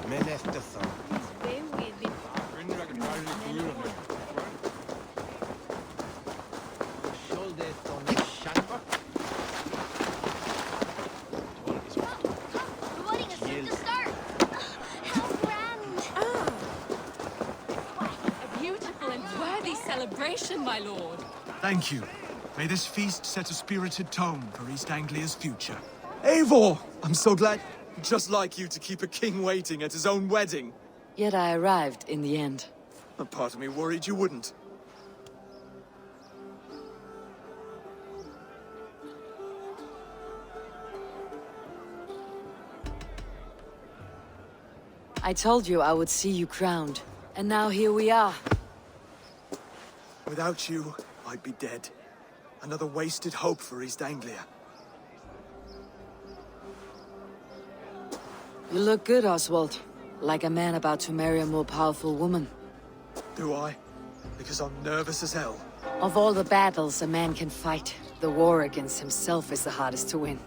Men efter så. Celebration, my lord. Thank you. May this feast set a spirited tone for East Anglia's future. Eivor! I'm so glad. Just like you to keep a king waiting at his own wedding. Yet I arrived in the end. A part of me worried you wouldn't. I told you I would see you crowned. And now here we are. Without you, I'd be dead. Another wasted hope for East Anglia. You look good, Oswald. Like a man about to marry a more powerful woman. Do I? Because I'm nervous as hell. Of all the battles a man can fight, the war against himself is the hardest to win.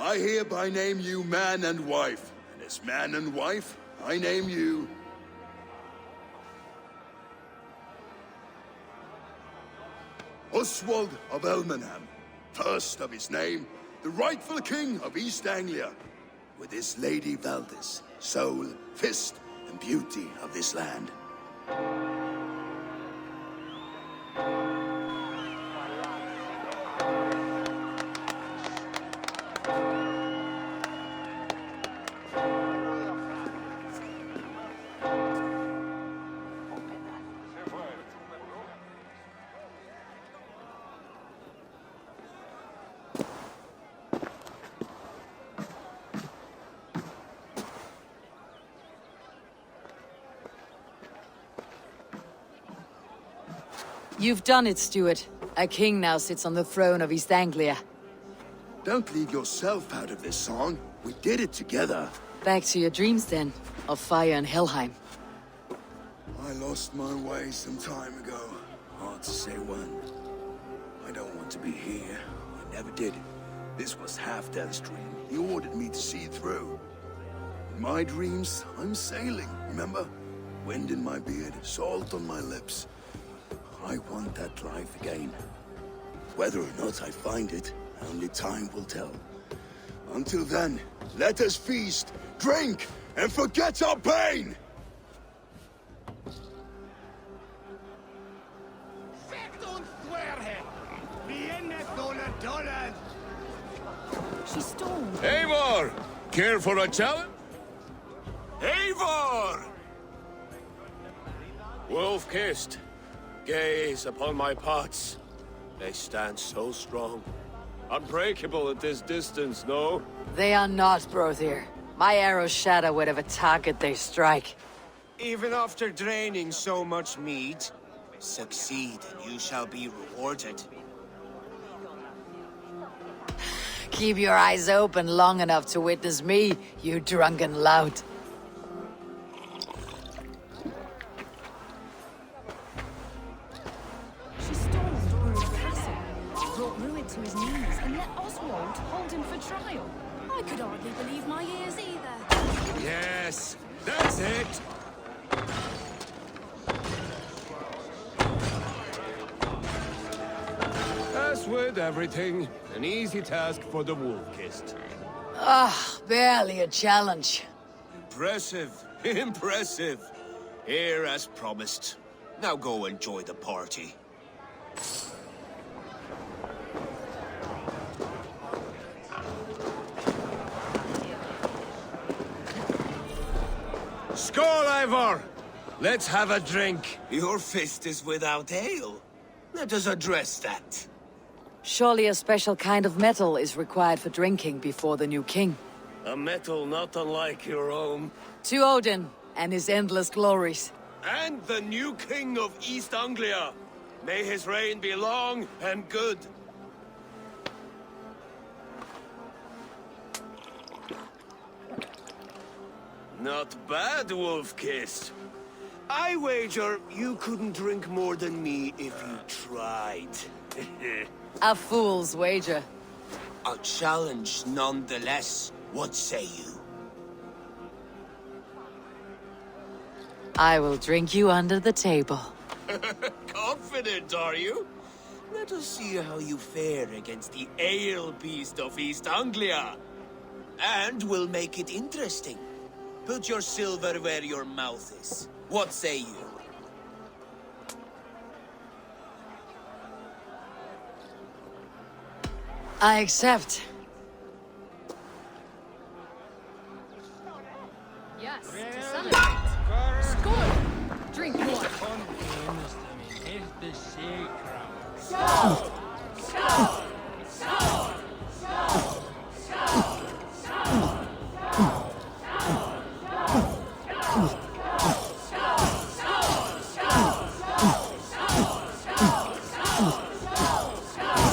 I hereby name you man and wife, and as man and wife, I name you... Oswald of Elmenham, first of his name, the rightful king of East Anglia, with his Lady Valdis, soul, fist, and beauty of this land. You've done it, Stuart. A king now sits on the throne of East Anglia. Don't leave yourself out of this song. We did it together. Back to your dreams, then, of fire and Helheim. I lost my way some time ago. Hard to say when. I don't want to be here. I never did. This was Halfdan's dream. He ordered me to see it through. In my dreams, I'm sailing, remember? Wind in my beard, salt on my lips. I want that life again. Whether or not I find it, only time will tell. Until then, let us feast, drink, and forget our pain! She stormed. Eivor! Care for a challenge? Eivor! Wolf-kissed. Gaze upon my parts. They stand so strong. Unbreakable at this distance, no? They are not, Brother. My arrows shatter whatever target they strike. Even after draining so much meat, succeed and you shall be rewarded. Keep your eyes open long enough to witness me, you drunken lout. She stormed Ruin's castle, brought Ruin to his knees, and let Oswald hold him for trial. I could hardly believe my ears either. Yes, that's it! As with everything, an easy task for the Wolf-Kissed. Barely a challenge. Impressive, impressive. Here as promised. Now go enjoy the party. Skål, Eivor! Let's have a drink. Your fist is without ale. Let us address that. Surely a special kind of metal is required for drinking before the new king. A metal not unlike your own. To Odin and his endless glories. And the new king of East Anglia. May his reign be long and good. Not bad, Wolf-Kissed. I wager you couldn't drink more than me if you tried. A fool's wager. A challenge nonetheless. What say you? I will drink you under the table. Confident, are you? Let us see how you fare against the ale beast of East Anglia. And we'll make it interesting. Put your silver where your mouth is. What say you? I accept. Yes, to celebrate. Skål! Drink more.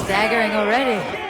Staggering already.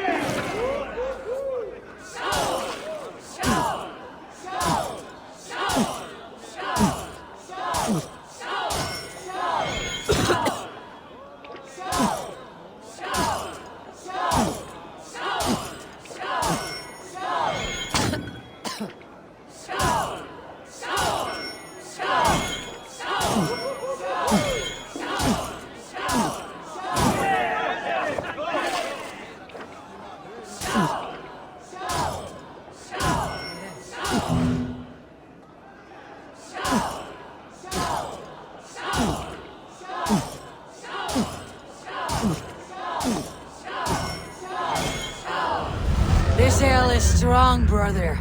This ale is strong, brother.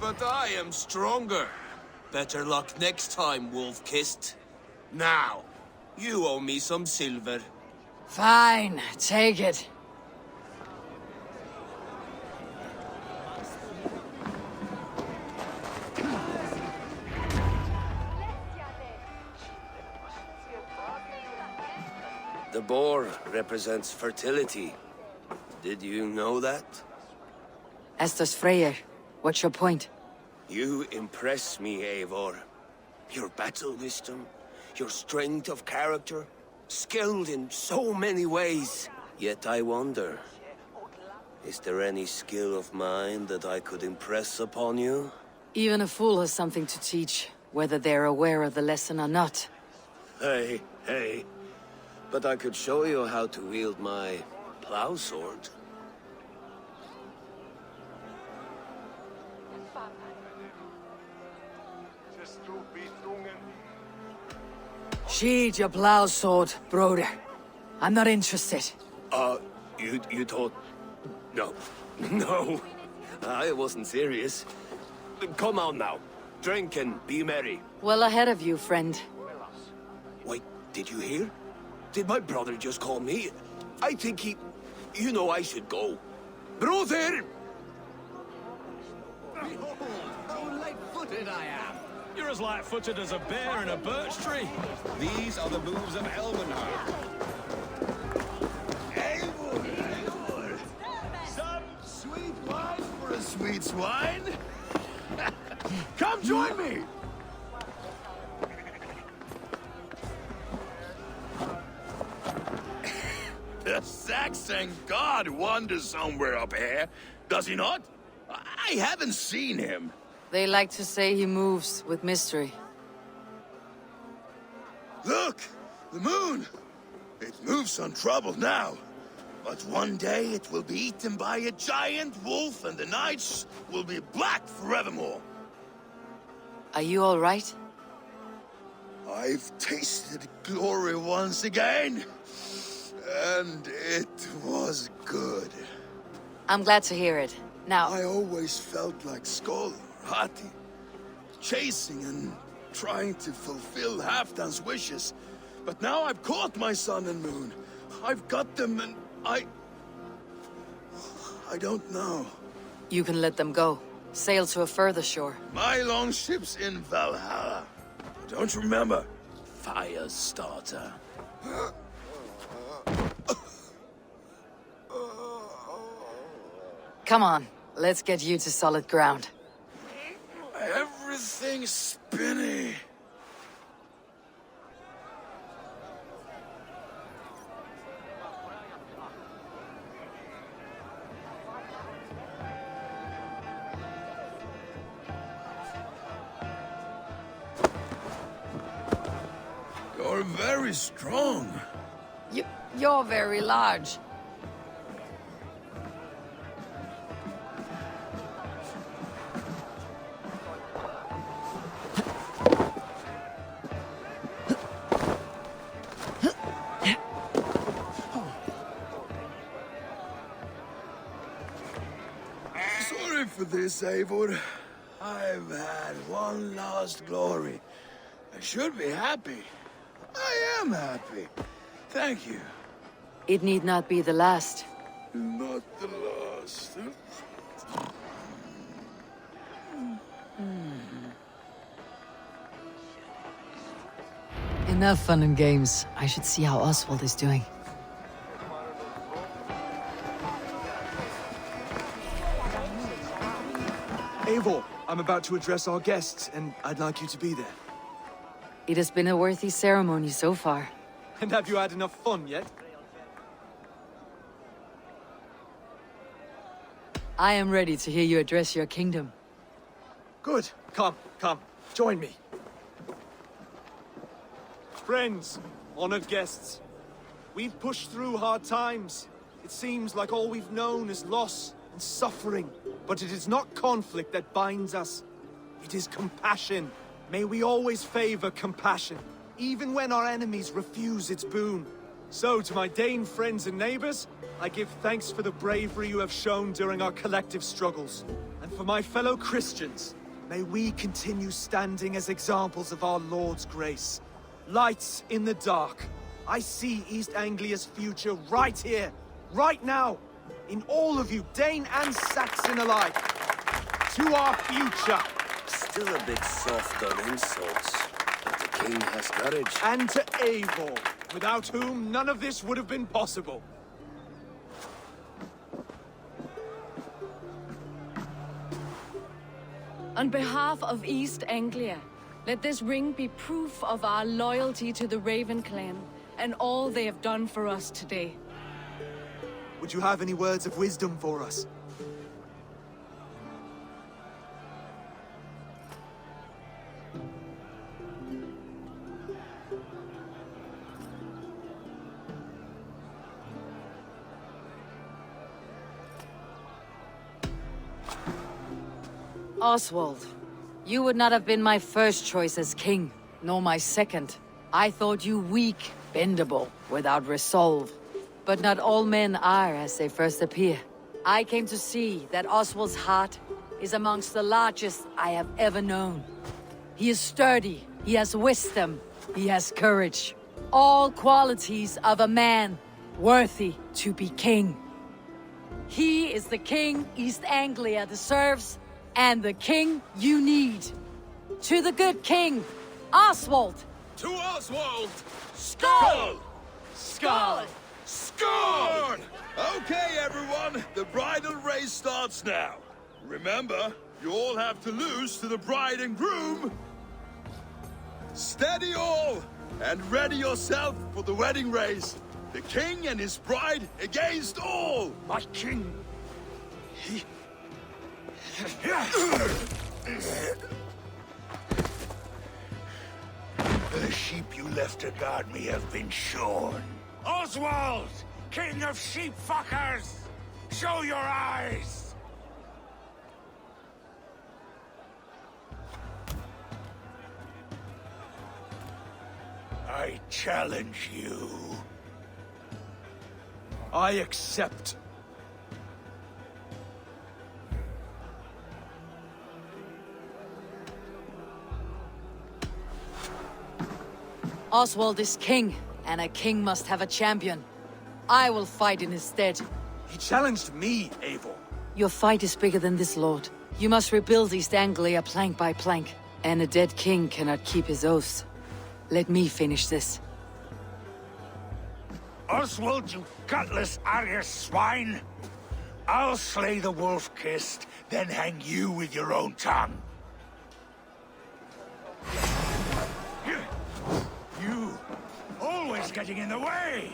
But I am stronger. Better luck next time, Wolf-Kissed. Now, you owe me some silver. Fine, take it. The boar represents fertility. Did you know that? Estes Freyr, what's your point? You impress me, Eivor. Your battle wisdom, your strength of character, skilled in so many ways. Yet I wonder, is there any skill of mine that I could impress upon you? Even a fool has something to teach, whether they're aware of the lesson or not. Hey, hey. But I could show you how to wield my plow sword. Sheathe your plow sword, brother. I'm not interested. You thought... No. No. I wasn't serious. Come on now. Drink and be merry. Well ahead of you, friend. Wait, did you hear? Did my brother just call me? I think he... You know I should go. Brother! Behold, how light-footed I am. You're as light-footed as a bear in a birch tree. These are the moves of Elvenhard. Eivor! Some sweet wine for a sweet swine? Come join me! The Saxon god wanders somewhere up here, does he not? I haven't seen him. They like to say he moves with mystery. Look! The moon! It moves untroubled now. But one day it will be eaten by a giant wolf and the nights will be black forevermore. Are you all right? I've tasted glory once again. And it was good. I'm glad to hear it. Now, I always felt like Skoll or Hati. Chasing and trying to fulfill Halfdan's wishes. But now I've caught my sun and moon. I've got them and I don't know. you can let them go. Sail to a further shore. My longship's in Valhalla. Don't you remember? Firestarter. Come on, let's get you to solid ground. Everything's spinny. You're very strong. You're very large. Sorry for this, Eivor. I've had one last glory. I should be happy. I am happy. Thank you. It need not be the last. Not the last. Enough fun and games. I should see how Oswald is doing. Eivor, I'm about to address our guests, and I'd like you to be there. It has been a worthy ceremony so far. And have you had enough fun yet? I am ready to hear you address your kingdom. Good. Come, join me. Friends, honored guests, we've pushed through hard times. It seems like all we've known is loss and suffering. But it is not conflict that binds us. It is compassion. May we always favor compassion, even when our enemies refuse its boon. So, to my Dane friends and neighbors, I give thanks for the bravery you have shown during our collective struggles. And for my fellow Christians, may we continue standing as examples of our Lord's grace. Lights in the dark. I see East Anglia's future right here, right now, in all of you, Dane and Saxon alike. To our future. Still a bit soft on insults, but the king has courage. And to Eivor, without whom none of this would have been possible. On behalf of East Anglia, let this ring be proof of our loyalty to the Raven clan and all they have done for us today. Would you have any words of wisdom for us? Oswald, you would not have been my first choice as king, nor my second. I thought you weak, bendable, without resolve. But not all men are as they first appear. I came to see that Oswald's heart is amongst the largest I have ever known. He is sturdy, he has wisdom, he has courage. All qualities of a man worthy to be king. He is the king East Anglia deserves, and the king you need. To the good king, Oswald! To Oswald! Skull! Skull! Skull! Okay, everyone, the bridal race starts now. Remember, you all have to lose to the bride and groom. Steady all, and ready yourself for the wedding race. The king and his bride against all. My king! The sheep you left to guard me have been shorn. Oswald! King of sheep fuckers! Show your eyes! I challenge you. I accept. Oswald is king, and a king must have a champion. I will fight in his stead. He challenged me, Eivor. Your fight is bigger than this, Lord. You must rebuild East Anglia plank by plank, and a dead king cannot keep his oaths. Let me finish this. Oswald, you gutless Arya swine! I'll slay the wolf-kissed, then hang you with your own tongue. You, always getting in the way!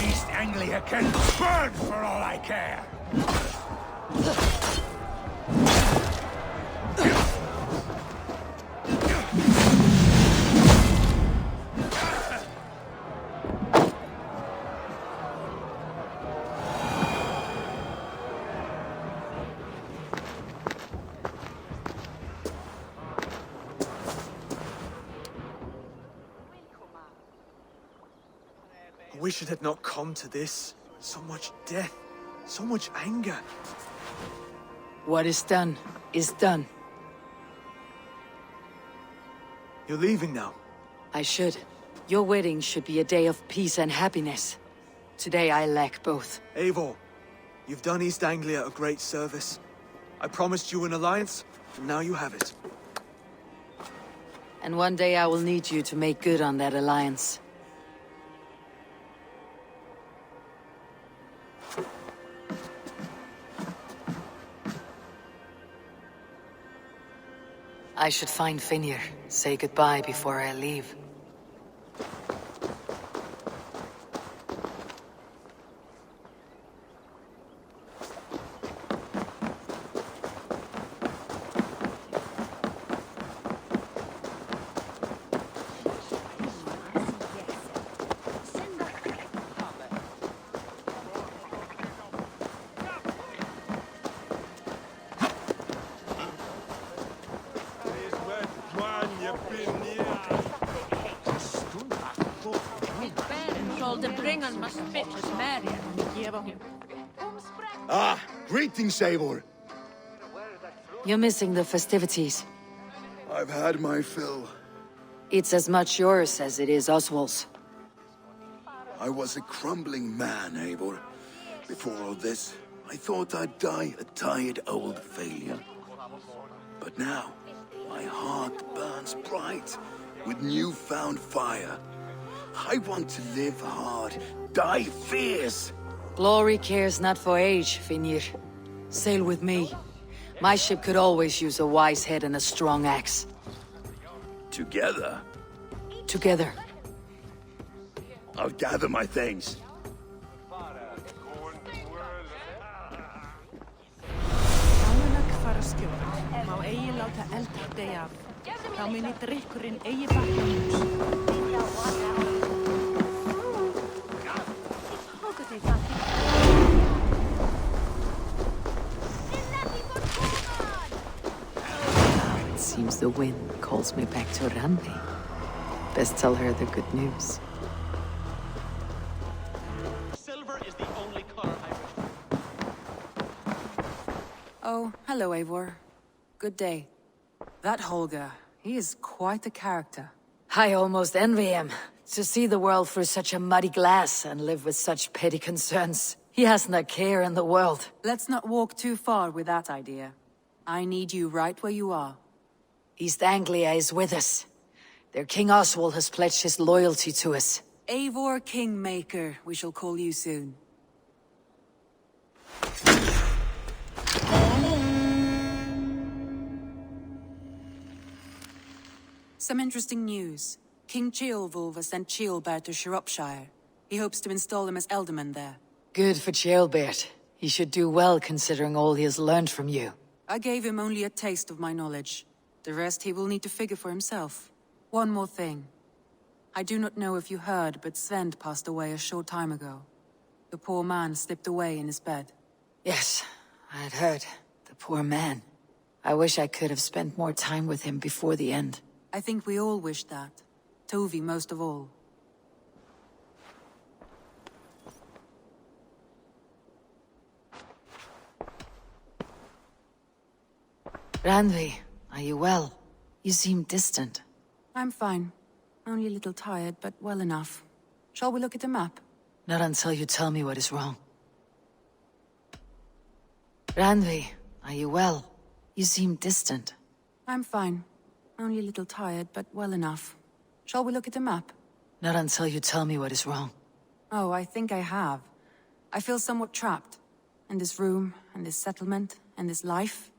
East Anglia can burn for all I care! I wish it had not come to this. So much death, so much anger. What is done, is done. You're leaving now. I should. Your wedding should be a day of peace and happiness. Today I lack both. Eivor, you've done East Anglia a great service. I promised you an alliance, and now you have it. And one day I will need you to make good on that alliance. I should find Finir, say goodbye before I leave. Ah, greetings, Eivor. You're missing the festivities. I've had my fill. It's as much yours as it is Oswald's. I was a crumbling man, Eivor. Before all this, I thought I'd die a tired old failure. But now, my heart burns bright with newfound fire. I want to live hard, die fierce. Glory cares not for age, Finir. Sail with me. My ship could always use a wise head and a strong axe. Together, Together. I'll gather my things. Ámunag fara skjótt, má eigi láta eld deyja af. Þá muni drykkurinn eigi batna mús. seems the wind calls me back to Randi. Best tell her the good news. Silver is the only color I wish. Oh, hello, Eivor. Good day. That Holger, he is quite a character. I almost envy him. To see the world through such a muddy glass and live with such petty concerns. He hasn't a care in the world. Let's not walk too far with that idea. I need you right where you are. East Anglia is with us. Their King Oswald has pledged his loyalty to us. Eivor Kingmaker, we shall call you soon. Some interesting news. King Ceolwulf has sent Ceolbert to Shropshire. He hopes to install him as Elderman there. Good for Ceolbert. He should do well considering all he has learned from you. I gave him only a taste of my knowledge. The rest he will need to figure for himself. One more thing. I do not know if you heard, but Sven passed away a short time ago. The poor man slipped away in his bed. Yes, I had heard. The poor man. I wish I could have spent more time with him before the end. I think we all wish that. Tovi most of all. Randvi, are you well? You seem distant. I'm fine. Only a little tired, but well enough. Shall we look at the map? Not until you tell me what is wrong. Randvi, are you well? You seem distant. I'm fine. Only a little tired, but well enough. Shall we look at the map? Not until you tell me what is wrong. Oh, I think I have. I feel somewhat trapped. In this room, and this settlement, and this life.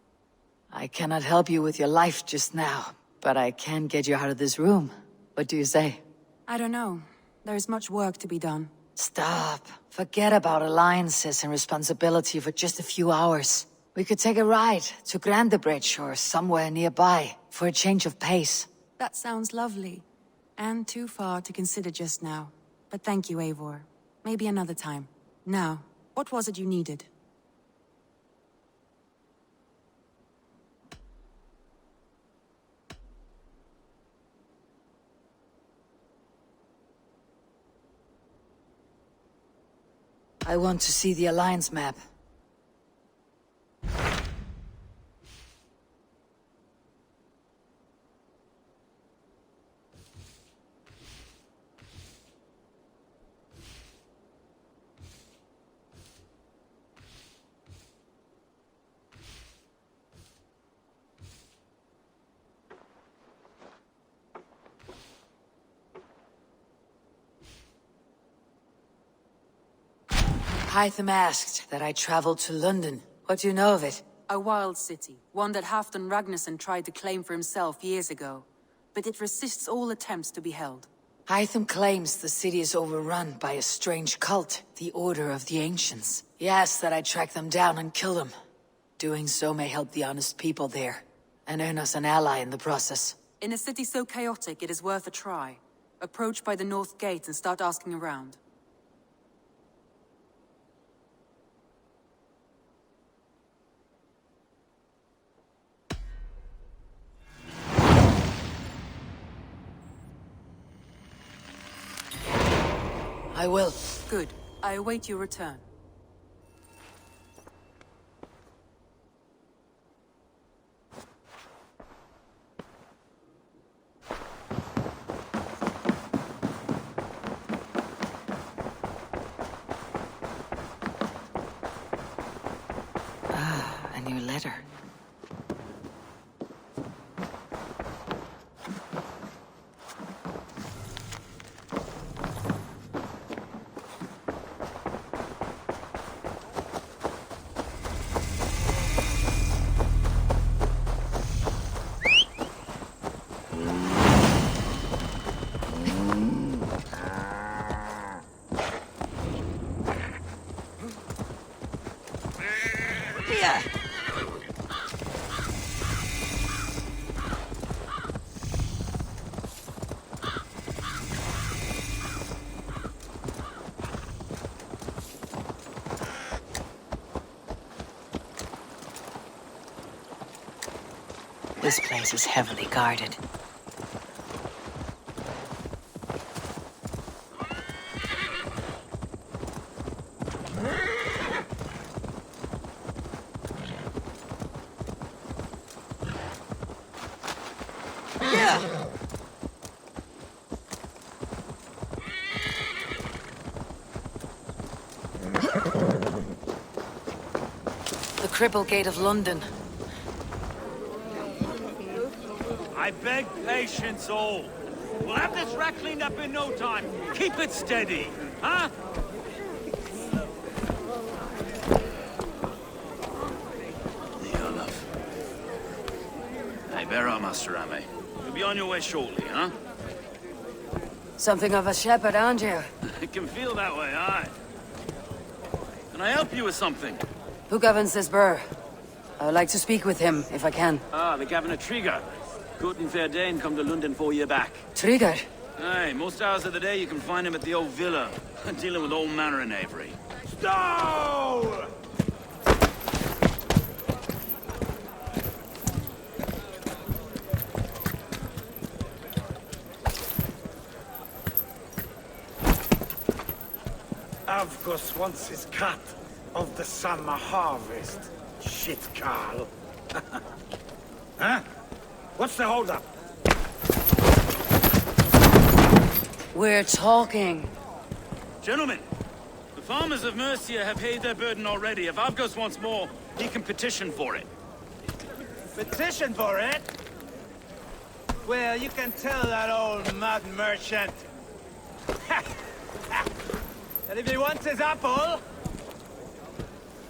I cannot help you with your life just now, but I can get you out of this room. What do you say? I don't know. There is much work to be done. Stop. Forget about alliances and responsibility for just a few hours. We could take a ride to Grandebridge or somewhere nearby for a change of pace. That sounds lovely. And too far to consider just now. But thank you, Eivor. Maybe another time. Now, what was it you needed? I want to see the Alliance map. Hytham asked that I travel to London. What do you know of it? A wild city, one that Halfdan Ragnarsson tried to claim for himself years ago. But it resists all attempts to be held. Hytham claims the city is overrun by a strange cult, the Order of the Ancients. He asks that I track them down and kill them. Doing so may help the honest people there, and earn us an ally in the process. In a city so chaotic, it is worth a try. Approach by the North Gate and start asking around. I will. Good. I await your return. A new letter. This place is heavily guarded. The Cripple Gate of London. I beg patience, all. We'll have this rat cleaned up in no time. Keep it steady, huh? Olaf. Hey, bear up, Master Ame. You'll be on your way shortly, huh? Something of a shepherd, aren't you? It can feel that way, aye. Can I help you with something? Who governs this burr? I would like to speak with him, if I can. Ah, the Governor Trigger. Good and fair Dane come to London 4 year back. Trigger? Aye, most hours of the day you can find him at the old villa, dealing with all manner of knavery. Stow! Avgos wants his cut of the summer harvest. Shit, Carl. Huh? What's the holdup? We're talking. Gentlemen, the farmers of Mercia have paid their burden already. If Avgos wants more, he can petition for it. Petition for it? Well, you can tell that old mud merchant that if he wants his apple,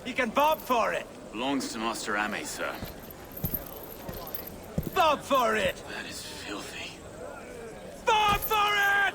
he can bob for it. Belongs to Master Ame, sir. Bob for it! That is filthy. Bob for it!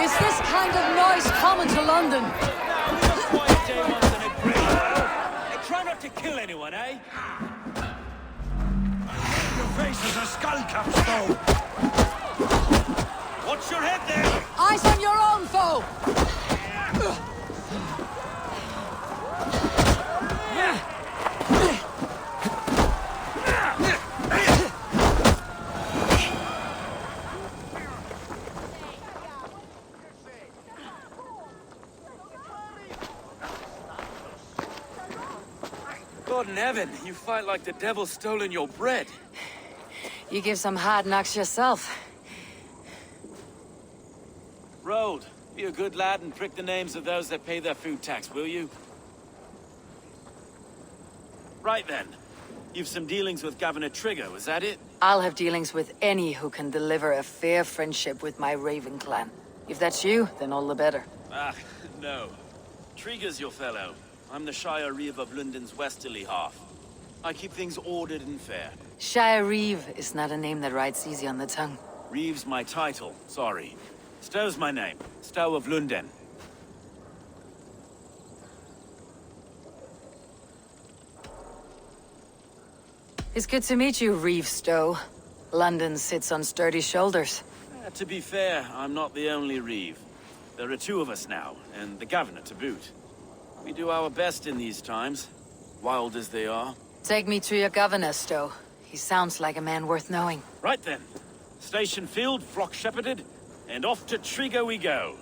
Is this kind of noise common to London? Try not to kill anyone, eh? Your face is a skull cap, Stow. Watch your head there! Eyes on your own foe! God in heaven, you fight like the devil's stolen your bread. You give some hard knocks yourself. Road, be a good lad and prick the names of those that pay their food tax, will you? Right then. You've some dealings with Governor Trigger, was that it? I'll have dealings with any who can deliver a fair friendship with my Raven clan. If that's you, then all the better. Ah, no. Trigger's your fellow. I'm the Shire Reeve of London's westerly half. I keep things ordered and fair. Shire Reeve is not a name that rides easy on the tongue. Reeve's my title, sorry. Stow's my name. Stow of London. It's good to meet you, Reeve Stow. London sits on sturdy shoulders. To be fair, I'm not the only Reeve. There are two of us now, and the Governor to boot. We do our best in these times, wild as they are. Take me to your governor, Stow. He sounds like a man worth knowing. Right then. Station filled, flock shepherded, and off to Trigger we go.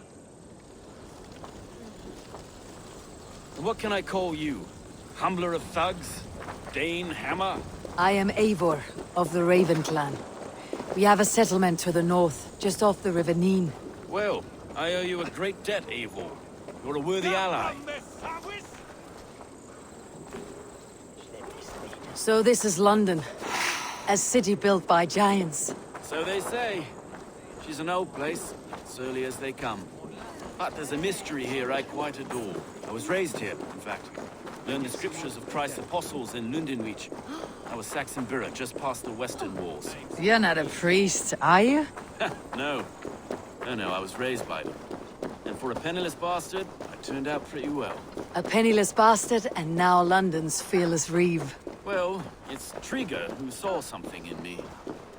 And what can I call you? Humbler of thugs? Dane Hammer? I am Eivor, of the Raven clan. We have a settlement to the north, just off the River Neen. Well, I owe you a great debt, Eivor. You're a worthy ally. So this is London. A city built by giants. So they say. She's an old place, surly as they come. But there's a mystery here I quite adore. I was raised here, in fact. Learned the scriptures of Christ's apostles in Lundenwich. I was Saxon Borough, just past the western walls. You're not a priest, are you? No. No, I was raised by them. And for a penniless bastard, I'd turned out pretty well. A penniless bastard, and now London's fearless reeve. Well, it's Trigger who saw something in me.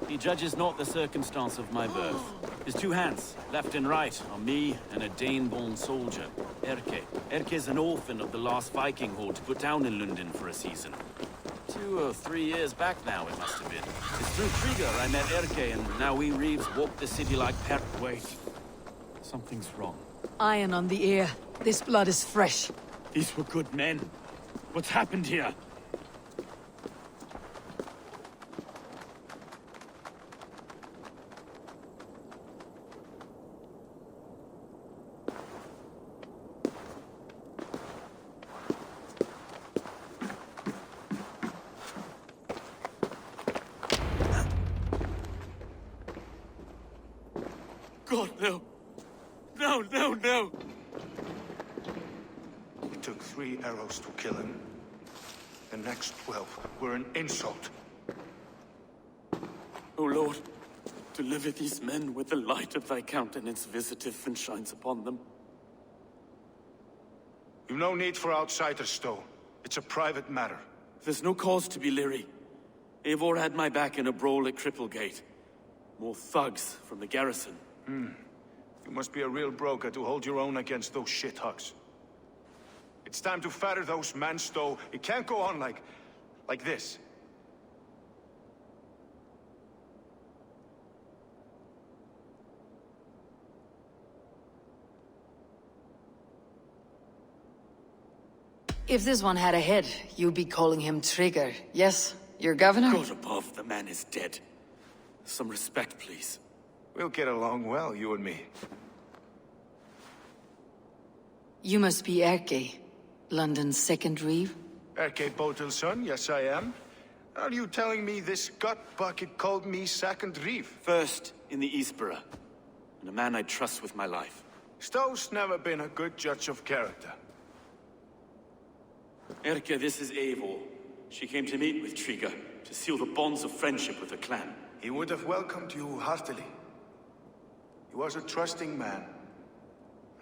He judges not the circumstance of my birth. His two hands, left and right, are me and a Dane-born soldier, Erke. Erke's an orphan of the last Viking horde put down in London for a season. 2 or 3 years back now, it must have been. It's through Trigger I met Erke, and now we Reeves walk the city like Wait. Something's wrong. Iron on the ear. This blood is fresh. These were good men. What's happened here? God, no. No, no, no! It took 3 arrows to kill him. The next 12 were an insult. O Lord, deliver these men with the light of thy countenance visiteth and shines upon them. You've no need for outsiders, though. It's a private matter. There's no cause to be leery. Eivor had my back in a brawl at Cripplegate. More thugs from the garrison. You must be a real broker to hold your own against those shithugs. It's time to fetter those men, Stowe. It can't go on like this. If this one had a head, you'd be calling him Trigger. Yes, your governor? God above, the man is dead. Some respect, please. We'll get along well, you and me. You must be Erke, London's second reeve. Erke Botel's son, yes I am. Are you telling me this gut bucket called me second reeve? First in the Eastborough, and a man I trust with my life. Stowe's never been a good judge of character. Erke, this is Eivor. She came to meet with Trigger, to seal the bonds of friendship with her clan. He would have welcomed you heartily. He was a trusting man,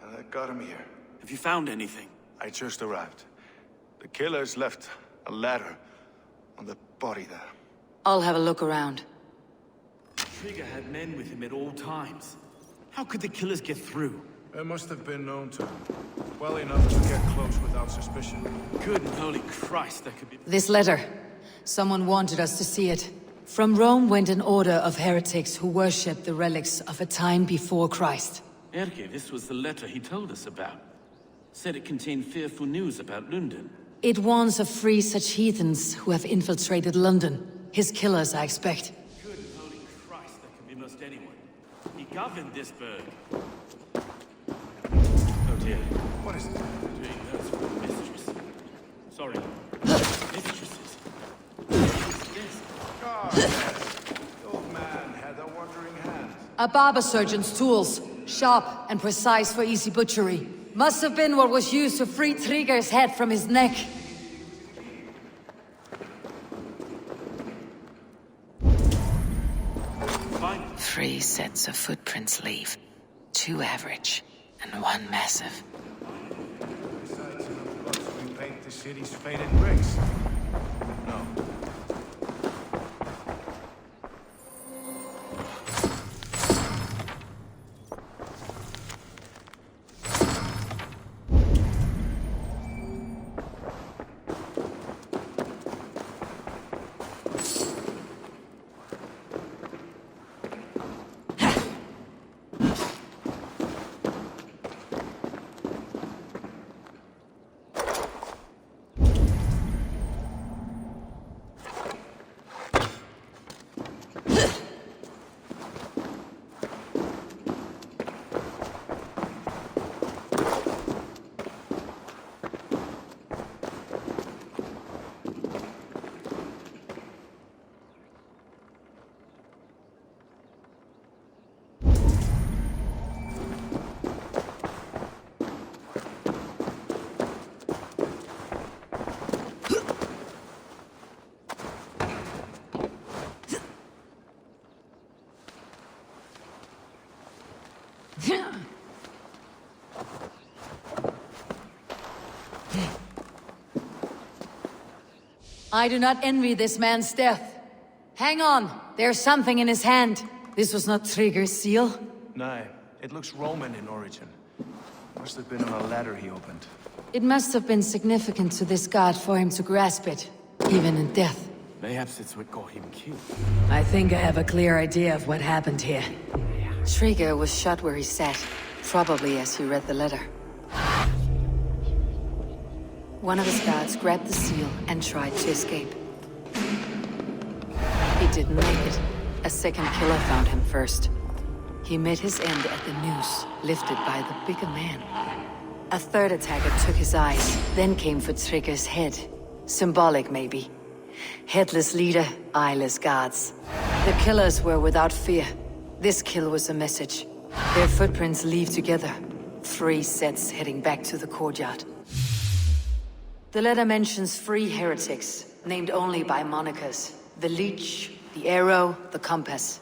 and I got him here. Have you found anything? I just arrived. The killers left a ladder on the body there. I'll have a look around. Trigger had men with him at all times. How could the killers get through? They must have been known to him. Well enough to get close without suspicion. Good and holy Christ, that could be... This letter. Someone wanted us to see it. From Rome went an order of heretics who worshipped the relics of a time before Christ. Erke, this was the letter he told us about. Said it contained fearful news about London. It warns of 3 such heathens who have infiltrated London. His killers, I expect. Good and holy Christ, that could be most anyone. He governed this burg. Oh dear. What is it? Doing notes for the mistress. Sorry. Mistresses. Yes. God, yes. The old man had a wandering hand. A barber surgeon's tools. Sharp and precise for easy butchery. Must have been what was used to free Trigger's head from his neck. Fine. 3 sets of footprints leave. 2 average, and 1 massive. Besides, once we paint the city's faded bricks. No. I do not envy this man's death. Hang on, there's something in his hand. This was not Trigger's seal. No, it looks Roman in origin. Must have been on a ladder he opened. It must have been significant to this god for him to grasp it, even in death. Mayhaps it's what got him killed. I think I have a clear idea of what happened here. Trigger was shot where he sat, probably as he read the letter. One of his guards grabbed the seal and tried to escape. He didn't make it. A second killer found him first. He met his end at the noose, lifted by the bigger man. A third attacker took his eyes, then came for Trigger's head. Symbolic, maybe. Headless leader, eyeless guards. The killers were without fear. This kill was a message. Their footprints leave together. 3 sets heading back to the courtyard. The letter mentions 3 heretics, named only by monikers. The Leech, the Arrow, the Compass.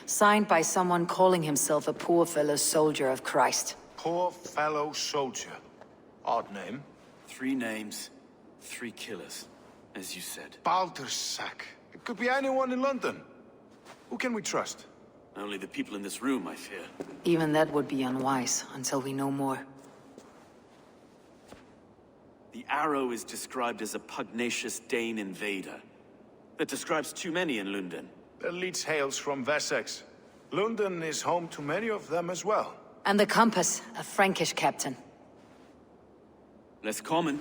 Signed by someone calling himself a poor fellow soldier of Christ. Poor fellow soldier. Odd name. 3 names, 3 killers, as you said. Baldersack. It could be anyone in London. Who can we trust? Only the people in this room, I fear. Even that would be unwise, until we know more. The Arrow is described as a pugnacious Dane invader. That describes too many in London. The Leech hails from Wessex. London is home to many of them as well. And the Compass, a Frankish captain. Less common,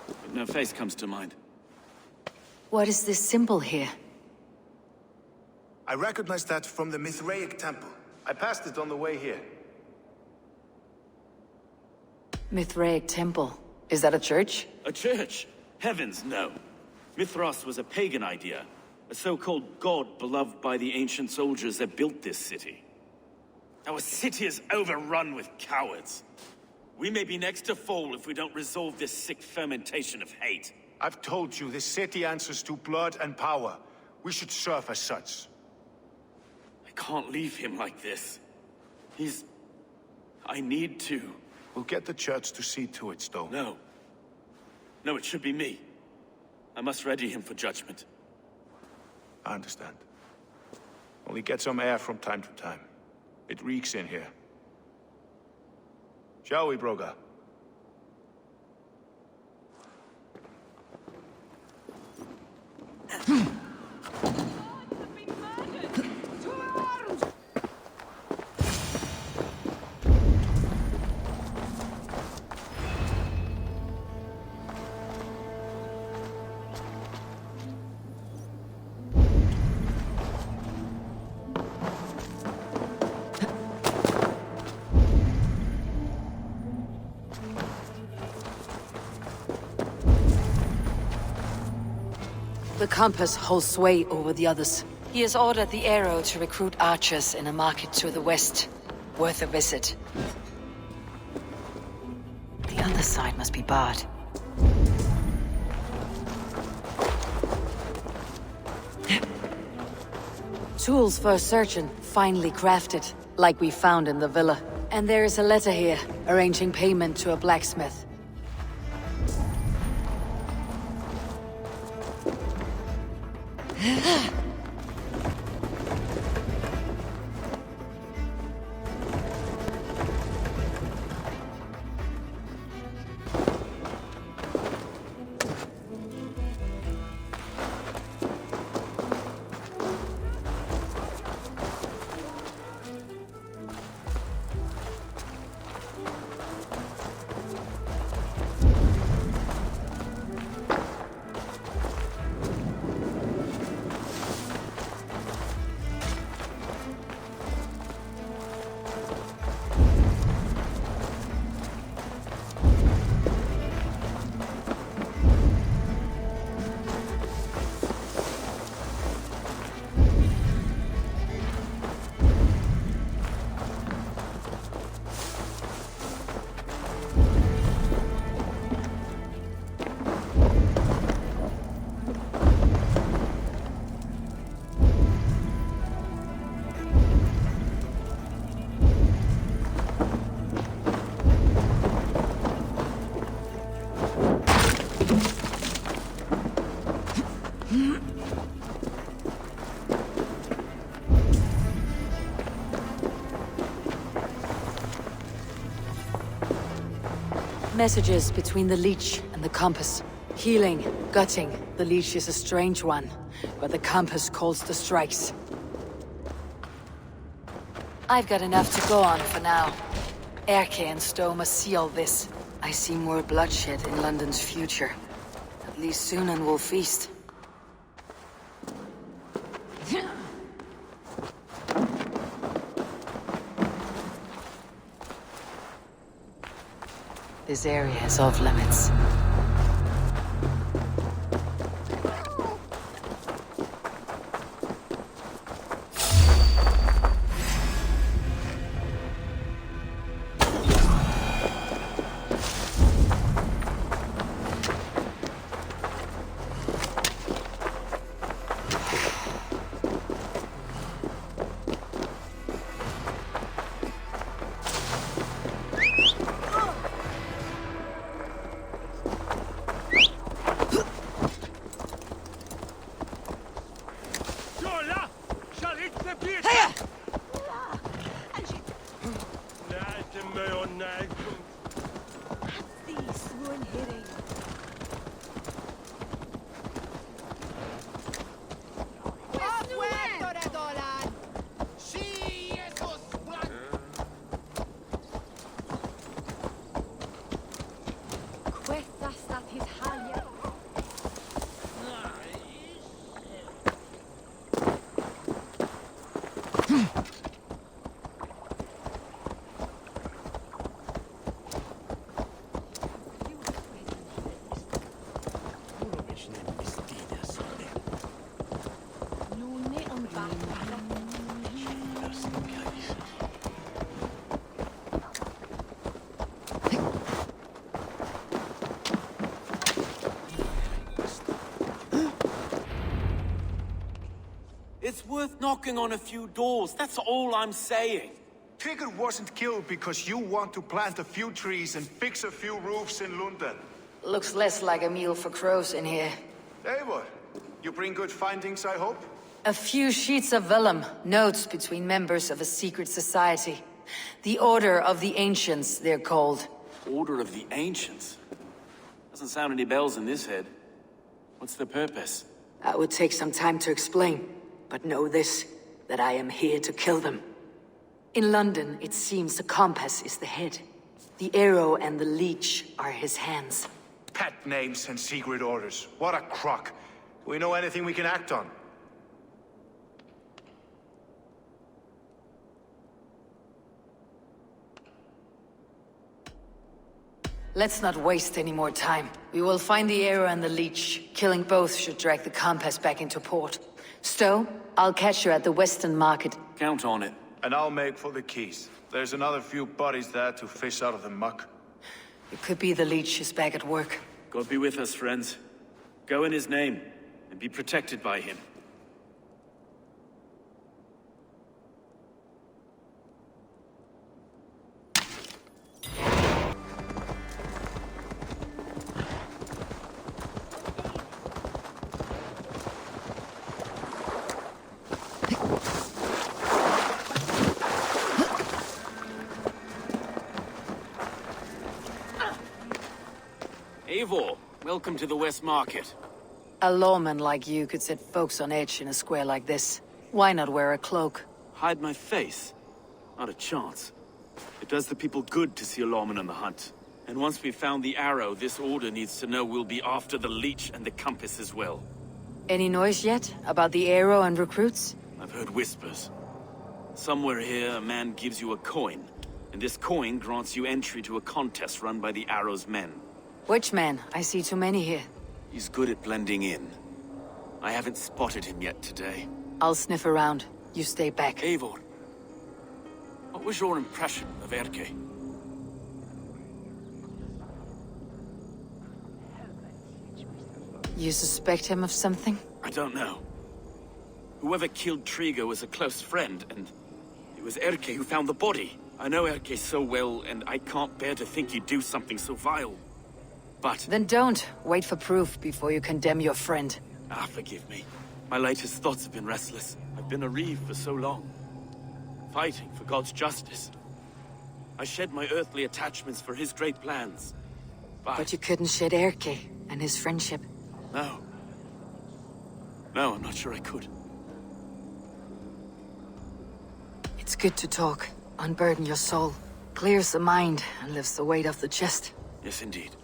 but no face comes to mind. What is this symbol here? I recognize that from the Mithraic temple. I passed it on the way here. Mithraic temple. Is that a church? A church? Heavens, no. Mithras was a pagan idea. A so-called god beloved by the ancient soldiers that built this city. Our city is overrun with cowards. We may be next to fall if we don't resolve this sick fermentation of hate. I've told you, this city answers to blood and power. We should serve as such. I can't leave him like this. I need to. We'll get the church to see to it, Stone. No. No, it should be me. I must ready him for judgment. I understand. Only get some air from time to time. It reeks in here. Shall we, Broga? The Compass holds sway over the others. He has ordered the Arrow to recruit archers in a market to the west. Worth a visit. The other side must be barred. Tools for a surgeon, finely crafted, like we found in the villa. And there is a letter here, arranging payment to a blacksmith. Messages between the Leech and the Compass. Healing, gutting. The Leech is a strange one, but the Compass calls the strikes. I've got enough to go on for now. Erke and Stowe must see all this. I see more bloodshed in London's future. At least Sunan will feast. This area is off limits. It's worth knocking on a few doors, that's all I'm saying. Tigger wasn't killed because you want to plant a few trees and fix a few roofs in London. Looks less like a meal for crows in here. Eivor, you bring good findings, I hope? A few sheets of vellum, notes between members of a secret society. The Order of the Ancients, they're called. Order of the Ancients? Doesn't sound any bells in this head. What's the purpose? That would take some time to explain. But know this, that I am here to kill them. In London, it seems the Compass is the head. The Arrow and the Leech are his hands. Pet names and secret orders. What a crock. Do we know anything we can act on? Let's not waste any more time. We will find the Arrow and the Leech. Killing both should drag the Compass back into port. Stowe, I'll catch you at the Western Market. Count on it. And I'll make for the keys. There's another few bodies there to fish out of the muck. It could be the Leech is back at work. God be with us, friends. Go in his name, and be protected by him. Eivor, welcome to the West Market. A lawman like you could set folks on edge in a square like this. Why not wear a cloak? Hide my face? Not a chance. It does the people good to see a lawman on the hunt. And once we've found the Arrow, this order needs to know we'll be after the Leech and the Compass as well. Any noise yet about the Arrow and recruits? I've heard whispers. Somewhere here, a man gives you a coin, and this coin grants you entry to a contest run by the Arrow's men. Which man? I see too many here. He's good at blending in. I haven't spotted him yet today. I'll sniff around. You stay back. Eivor, what was your impression of Erke? You suspect him of something? I don't know. Whoever killed Trigo was a close friend, and it was Erke who found the body. I know Erke so well, and I can't bear to think he'd do something so vile. But... Then don't. Wait for proof before you condemn your friend. Forgive me. My latest thoughts have been restless. I've been a reeve for so long. Fighting for God's justice. I shed my earthly attachments for his great plans. But you couldn't shed Erke and his friendship. No. No, I'm not sure I could. It's good to talk. Unburden your soul. Clears the mind and lifts the weight off the chest. Yes, indeed.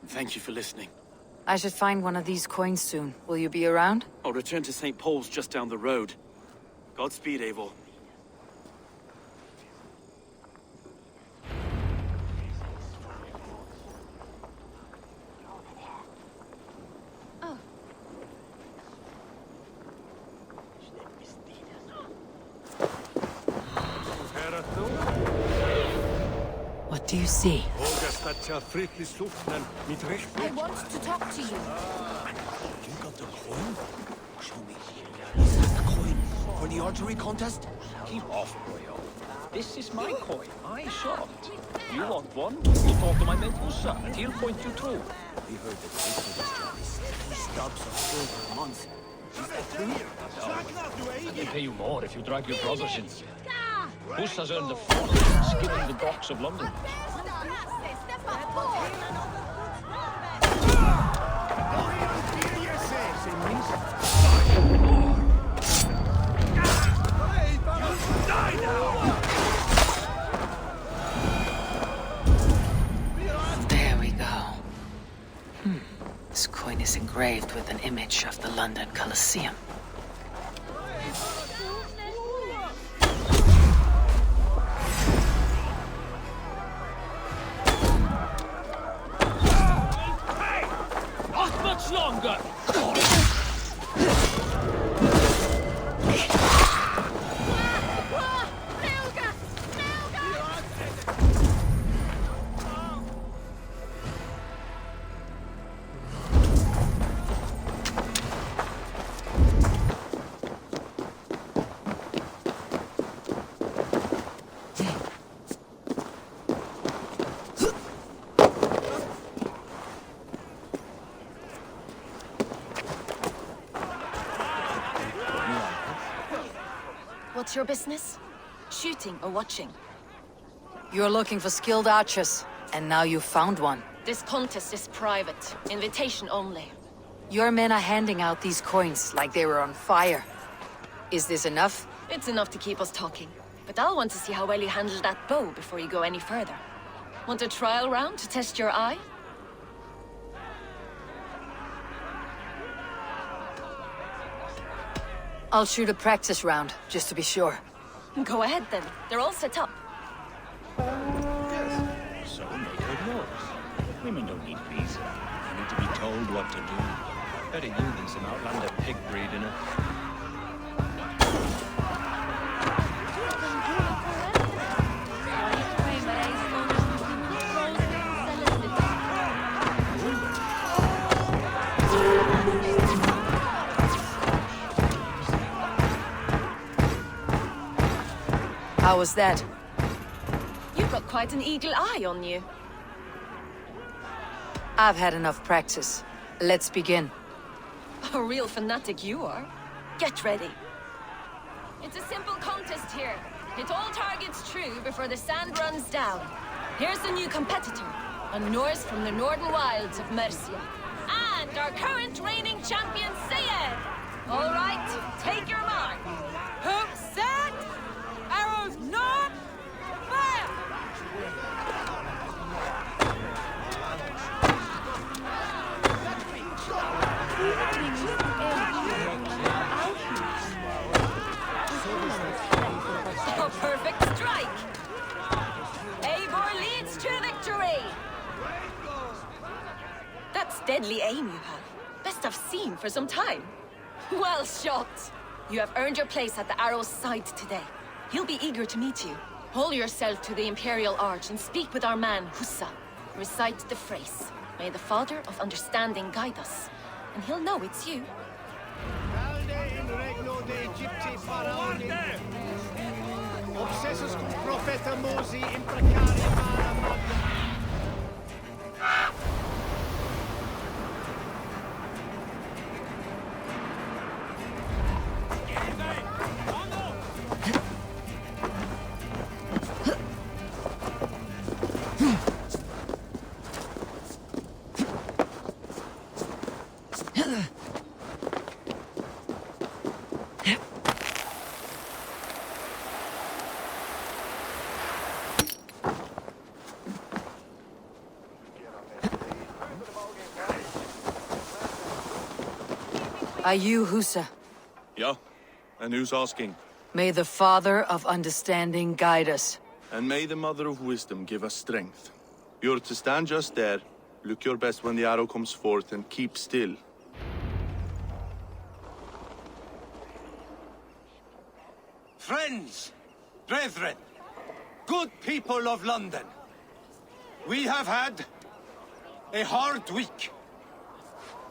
And thank you for listening. I should find one of these coins soon. Will you be around? I'll return to St. Paul's just down the road. Godspeed, Eivor. What do you see? I want to talk to you. You got the coin? Show me. Is that the coin for the archery contest? Keep off, boyo. This is my coin. I shot. You want one? You talk to my mate Usa, and he'll point you through. We heard that the for this job is 3 stubs of silver a month. Is that true? No. I can pay you more if you drag your brothers in. Usa's earned a fortune skimming the docks of London. There we go. This coin is engraved with an image of the London Colosseum. Not much longer! What's your business? Shooting or watching? You're looking for skilled archers, and now you've found one. This contest is private. Invitation only. Your men are handing out these coins like they were on fire. Is this enough? It's enough to keep us talking. But I'll want to see how well you handle that bow before you go any further. Want a trial round to test your eye? I'll shoot a practice round, just to be sure. Go ahead then. They're all set up. Yes. So make her knows. Women don't need visa. They need to be told what to do. Better you than some outlander pig breed in her. How was that? You've got quite an eagle eye on you. I've had enough practice. Let's begin. A real fanatic you are. Get ready. It's a simple contest here. Hit all targets true before the sand runs down. Here's the new competitor, a Norse from the northern wilds of Mercia. And our current reigning champion, Sayed. All right, take your mark. Hook set! Arrows not! Fire! A perfect strike! Eivor leads to victory! That's deadly aim you have. Best I've seen for some time. Well shot! You have earned your place at the arrow's side today. He'll be eager to meet you. Pull yourself to the Imperial Arch and speak with our man, Hussa. Recite the phrase. May the Father of Understanding guide us. And he'll know it's you. Obsessus cum profeta Mosi in precaria mala magna. Are you Husa? Yeah, and who's asking? May the Father of Understanding guide us. And may the Mother of Wisdom give us strength. You're to stand just there, look your best when the arrow comes forth, and keep still. Friends, brethren, good people of London, we have had a hard week.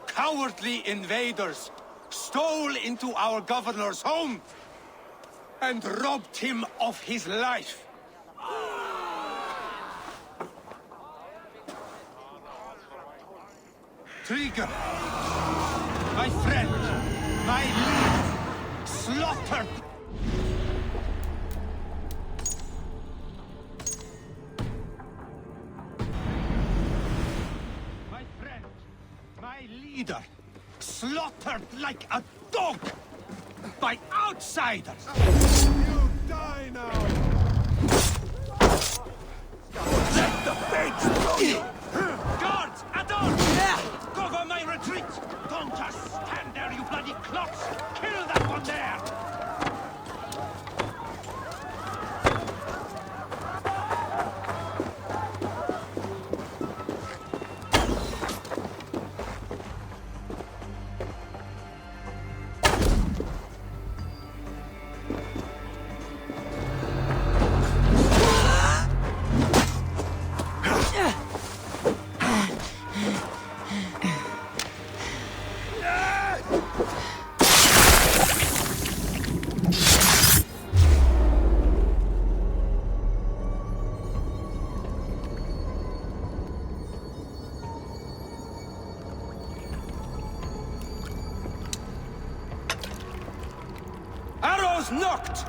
Cowardly invaders stole into our governor's home and robbed him of his life. Trigger, my friend, my lead, slaughtered. My friend, my leader, slaughtered like a dog by outsiders. You die now! Let the fates throw you! Guards, at arms! Cover my retreat! Don't just stand there, you bloody clots! Kill that one there! Arrows knocked!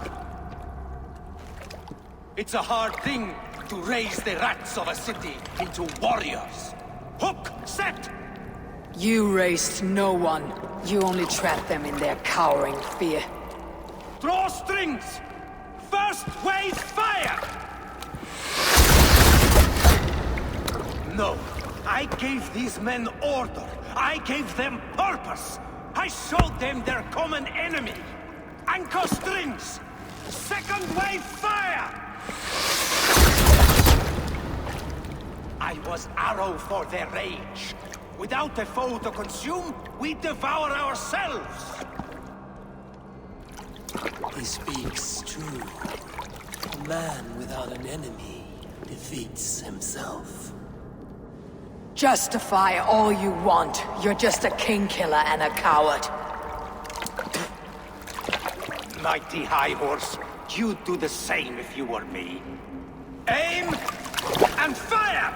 It's a hard thing to raise the rats of a city into warriors. Hook, set! You raised no one. You only trapped them in their cowering fear. Draw strings! First wave fire! No, I gave these men order. I gave them purpose. I showed them their common enemy. Anchor strings! Second wave fire! I was arrow for their rage. Without a foe to consume, we devour ourselves! He speaks true. A man without an enemy defeats himself. Justify all you want. You're just a king killer and a coward. Mighty High Horse, you'd do the same if you were me. Aim and fire!